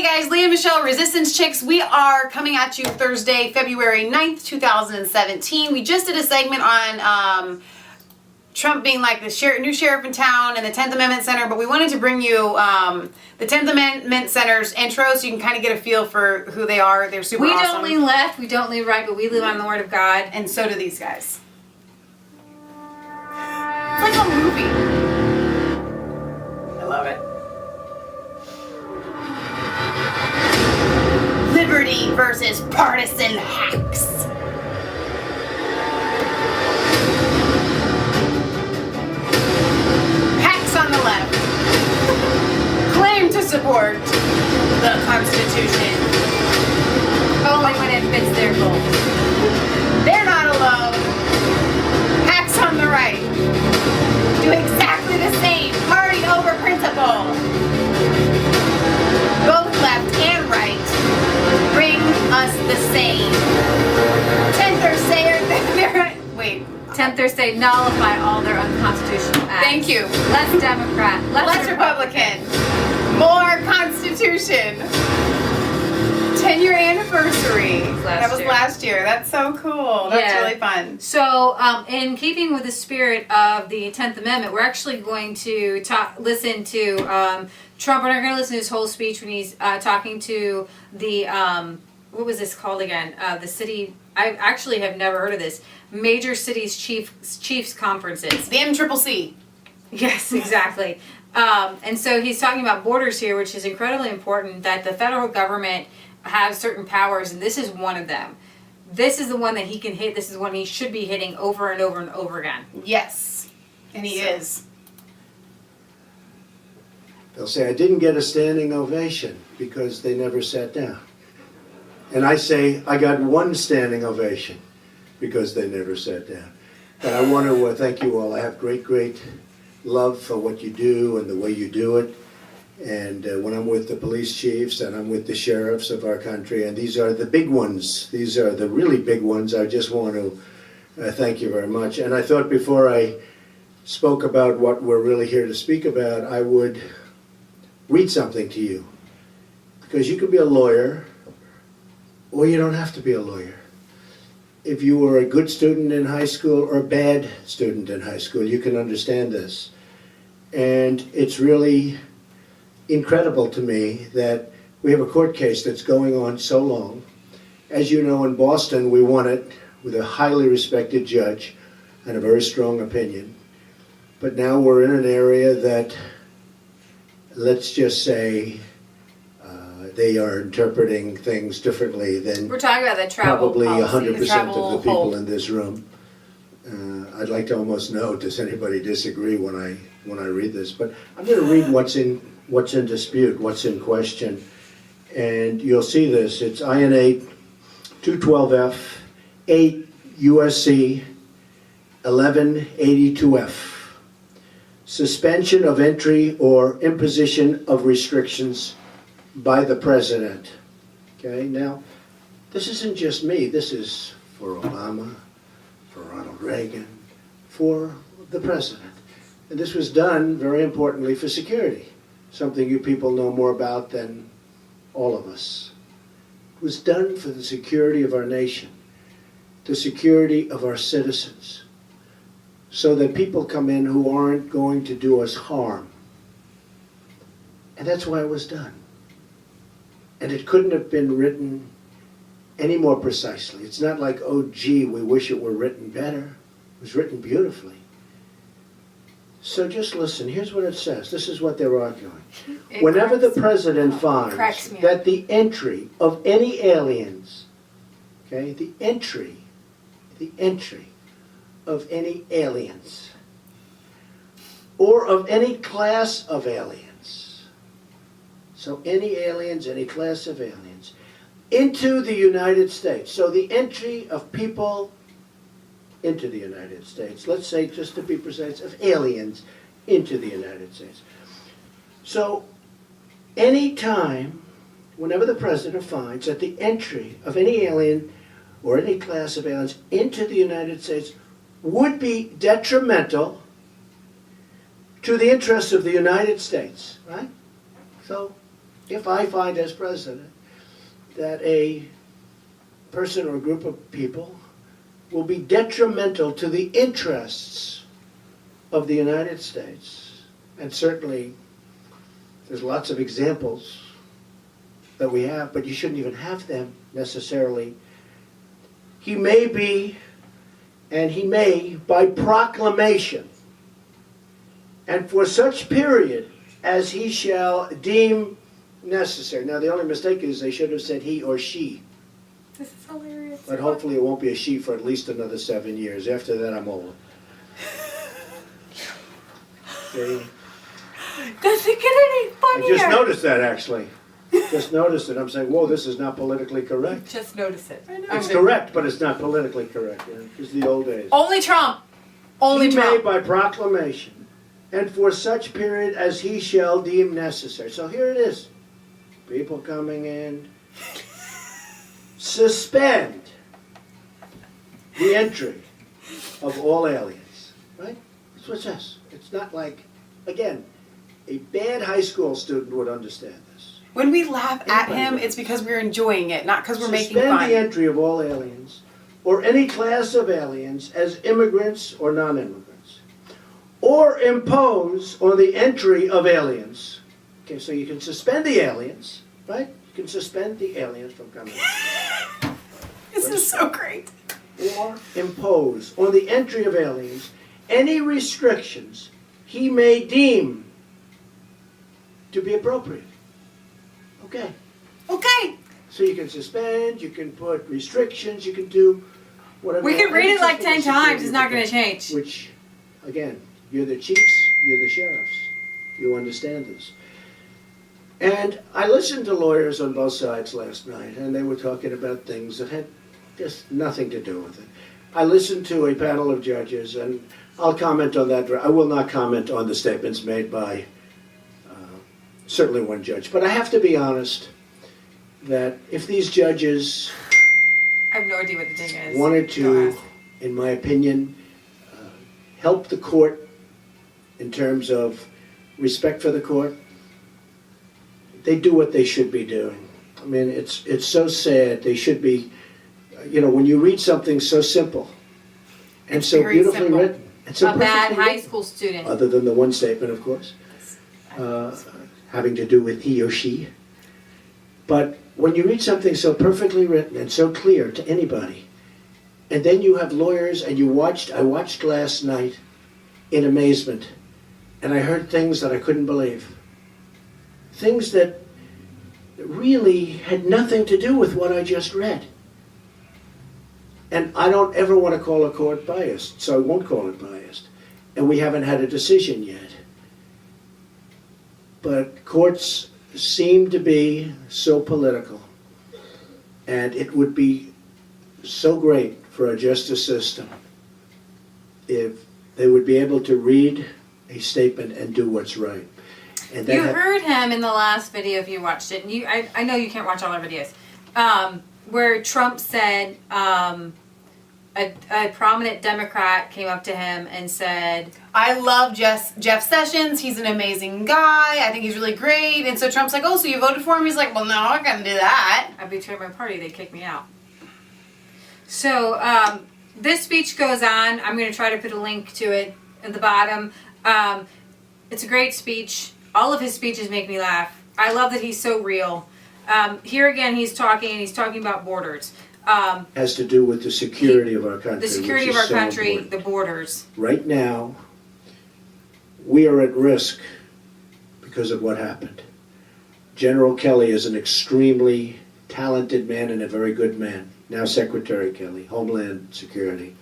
Hey guys, Leah and Michelle, Resistance Chicks. We are coming at you Thursday, February 9th, 2017. We just did a segment on Trump being like the new sheriff in town and the 10th Amendment Center, but we wanted to bring you the 10th Amendment Center's intro so you can kind of get a feel for who they are. They're super awesome. We don't lean left, we don't lean right, but we live on the Word of God. And so do these guys. It's like a movie. I love it. Liberty versus partisan hacks. Hacks on the left claim to support the Constitution. Only when it fits their goals. They're not alone. Hacks on the right do exactly the same. Party over principle. Both left and right bring us the same. 10th say nullify all their unconstitutional acts. Thank you. Less Democrat. Less Republican. More Constitution. 10-year anniversary. That was last year. That's so cool. That's really fun. So, in keeping with the spirit of the 10th Amendment, we're actually going to listen to Trump. We're not going to listen to his whole speech when he's talking to the, what was this called again? The city, I actually have never heard of this. Major Cities Chiefs Conferences. The MCCC. Yes, exactly. And so he's talking about borders here, which is incredibly important, that the federal government has certain powers, and this is one of them. This is the one that he can hit. This is one he should be hitting over and over and over again. Yes, and he is. They'll say, I didn't get a standing ovation because they never sat down. And I say, I got one standing ovation because they never sat down. And I want to thank you all. I have great, great love for what you do and the way you do it. And when I'm with the police chiefs and I'm with the sheriffs of our country, and these are the big ones, these are the really big ones, I just want to thank you very much. And I thought before I spoke about what we're really here to speak about, I would read something to you. Because you could be a lawyer, or you don't have to be a lawyer. If you were a good student in high school or a bad student in high school, you can understand this. And it's really incredible to me that we have a court case that's going on so long. As you know, in Boston, we won it with a highly respected judge and a very strong opinion. But now we're in an area that, let's just say, they are interpreting things differently than we're talking about the travel probably policy, 100% of the people in this room. I'd like to almost know, does anybody disagree when I read this? But I'm going to read what's in dispute, what's in question, and you'll see this. It's INA 212F 8 USC 1182F. Suspension of entry or imposition of restrictions by the president. Okay, now, this isn't just me. This is for Obama, for Ronald Reagan, for the president. And this was done, very importantly, for security, something you people know more about than all of us. It was done for the security of our nation, the security of our citizens, so that people come in who aren't going to do us harm. And that's why it was done. And it couldn't have been written any more precisely. It's not like, oh, gee, we wish it were written better. It was written beautifully. So just listen. Here's what it says. This is what they're arguing. Whenever the president finds that the entry of any aliens, okay, the entry of any aliens, or of any class of aliens, so any aliens, any class of aliens, into the United States. So the entry of people into the United States. Let's say, just to be precise, of aliens into the United States. So any time, whenever the president finds that the entry of any alien or any class of aliens into the United States would be detrimental to the interests of the United States, right? So if I find as president that a person or a group of people will be detrimental to the interests of the United States, and certainly there's lots of examples that we have, but you shouldn't even have them necessarily. He may be, and he may, by proclamation, and for such period as he shall deem necessary. Now, the only mistake is they should have said he or she. This is hilarious. But hopefully it won't be a she for at least another 7 years. After that, I'm old. Okay. Does it get any I funnier? just noticed that, actually. Just noticed it. I'm saying, whoa, this is not politically correct. Just notice it. I know. It's correct, but it's not politically correct. It's the old days. Only Trump. Only He may Trump. by proclamation, and for such period as he shall deem necessary. So here it is. People coming in. Suspend the entry of all aliens. Right? That's what it says. It's not like, again, a bad high school student would understand this. When we laugh at him, it's because we're enjoying it, not because we're making Suspend fun. the entry of all aliens, or any class of aliens, as immigrants or non-immigrants, or impose on the entry of aliens. Okay, so you can suspend the aliens, right? You can suspend the aliens from coming in. This is so great. Or impose on the entry of aliens any restrictions he may deem to be appropriate. Okay. Okay. So you can suspend, you can put restrictions, you can do whatever. We you can want. read And it like it's just 10 what times. It's not going to security change. Which, again, you're the chiefs, you're the sheriffs. You understand this. And I listened to lawyers on both sides last night, and they were talking about things that had just nothing to do with it. I listened to a panel of judges, and I'll comment on that. I will not comment on the statements made by certainly one judge. But I have to be honest that if these judges I have no idea what the thing is. wanted Don't to, ask. in my opinion, help the court in terms of respect for the court, they do what they should be doing. I mean, it's so sad. They should be, when you read something so simple and so very beautifully simple. written, and so A bad perfectly high written, school student. other than the one statement, of course, having to do with he or she. But when you read something so perfectly written and so clear to anybody, and then you have lawyers, and I watched last night in amazement, and I heard things that I couldn't believe. Things that really had nothing to do with what I just read. And I don't ever want to call a court biased, so I won't call it biased. And we haven't had a decision yet. But courts seem to be so political. And it would be so great for our justice system if they would be able to read a statement and do what's right. And You heard him in the last video if you watched it. And I know you can't watch all our videos. Where Trump said a prominent Democrat came up to him and said, I love Jeff Sessions. He's an amazing guy. I think he's really great. And so Trump's like, oh, so you voted for him? He's like, well, no, I'm not going to do that. I betrayed my party, they kicked me out. So this speech goes on. I'm going to try to put a link to it at the bottom. It's a great speech. All of his speeches make me laugh. I love that he's so real. Here again, he's talking about borders. Has to do with the security of our country. The security which of our is so country, important. the borders. Right now, we are at risk because of what happened. General Kelly is an extremely talented man and a very good man. Now Secretary Kelly, Homeland Security.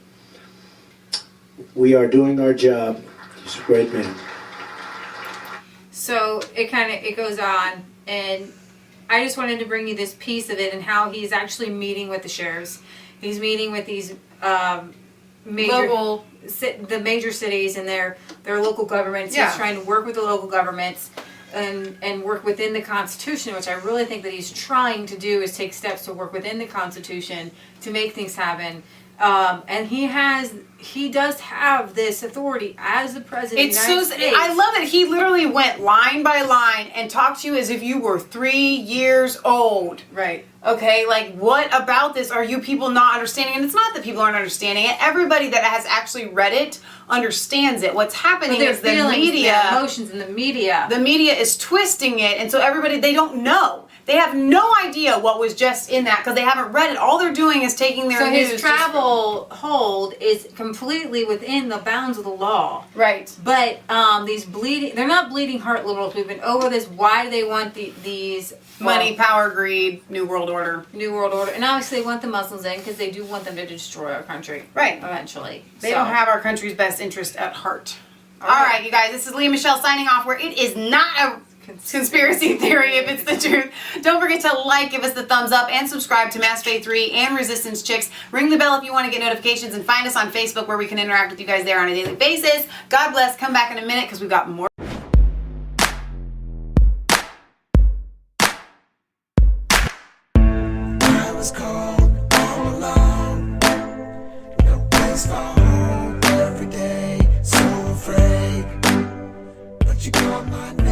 We are doing our job. He's a great man. So it goes on, and I just wanted to bring you this piece of it and how he's actually meeting with the sheriffs. He's meeting with these the major cities and their local governments. Yeah. He's trying to work with the local governments and work within the Constitution, which I really think that he's trying to do is take steps to work within the Constitution to make things happen. And he does have this authority as the president It's of the United so. States. I love that he literally went line by line and talked to you as if you were 3 years old. Right. Okay, like what about this are you people not understanding? And it's not that people aren't understanding it. Everybody that has actually read it understands it. What's happening Their is the feelings, media, their emotions in the media. the media is twisting it, and so everybody, they don't know. They have no idea what was just in that because they haven't read it. All they're doing is taking their So news. his travel hold is completely within the bounds of the law. Right. But these they're not bleeding heart liberals. We've been over this. Why do they want these Money, power, greed, New World Order. New World Order? And obviously they want the Muslims in because they do want them to destroy our country. Right. Eventually. They don't have our country's best interest at heart. All right, you guys, this is Leah Michelle signing off, where it is not a conspiracy theory if it's the truth. Don't forget to like, give us the thumbs up, and subscribe to Mass Faith 3 and Resistance Chicks. Ring the bell if you want to get notifications, and find us on Facebook where we can interact with you guys there on a daily basis. God bless. Come back in a minute because we've got more. I was cold all alone, no place for home every day, so afraid, but you called my name.